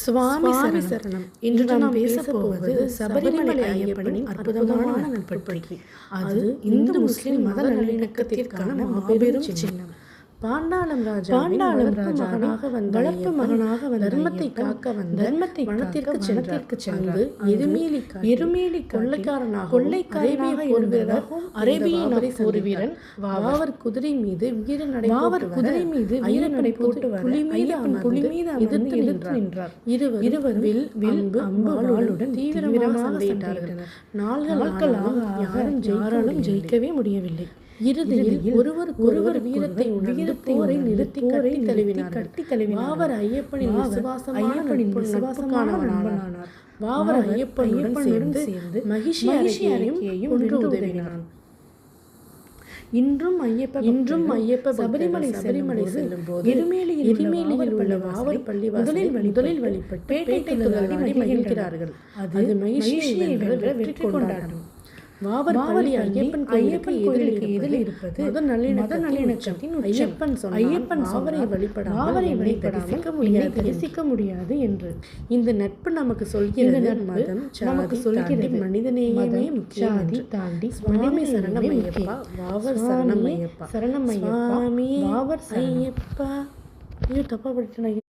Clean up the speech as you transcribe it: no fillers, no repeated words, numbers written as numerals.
சுவாமி சரணம். இன்று நாம் பேசப்போவது சபரிமலை ஐயப்பனின் அற்புதமான நட்பு பற்றி. அது இந்து முஸ்லிம் மத நல்லிணக்கத்திற்கான மாபெரும் சின்னம். பாண்டாளம் ராஜாவாக வந்த வளர்ப்பு மகனாக வந்த தர்மத்தை காக்க வந்த வனத்திற்கு சென்று எருமேலி கொள்ளைக்காரனாக அரேபிய ஒரு வீரன் வாவர் குதிரை மீது வீரநடை போட்டு புலி மீது எதிர்த்து நின்றார். இருவர் அம்புகளுடன் தீவிரமாக சண்டையிட்டனர். நாட்களாக யாரும் ஜெயிக்கவே முடியவில்லை. இறுதியில் ஒருவர் வீரத்தை போரை நிறுத்தி கட்டி தழுவினார். வாவர் ஐயப்பனின் விசுவாசமான நண்பனானார். வாவர் ஐயப்பனுடன் சேர்ந்து மகிஷி அரக்கியையும் கொன்று உதவினான். இன்றும் ஐயப்ப சபரிமலை செல்லும் போது எருமேலியில் உள்ள வாவர் பள்ளி முதலில் வழிபட்டு பேட்டை துள்ளலாடி மகிழ்கிறார்கள். அது மகிழ்ச்சியை வெற்றி கொண்டாடும். வாவர் பள்ளி ஐயப்பன் கோயிலுக்கு எதிரில் இருப்பது மத நல்லிணக்கத்தின் ஐயப்பன் அவரை வழிபடாமல் தரிசிக்க முடியாது என்று. இந்த நட்பு நமக்கு சொல்கிறது மதம் நமக்கு சொல்கிறது மனிதநேயமே முக்கியம் தாண்டி சுவாமி சரணம் ஐயப்பா, வாவர் சரணம் ஐயப்பா, வாவர் ஐயப்பா. ஐயோ தப்பா படிச்சேன்.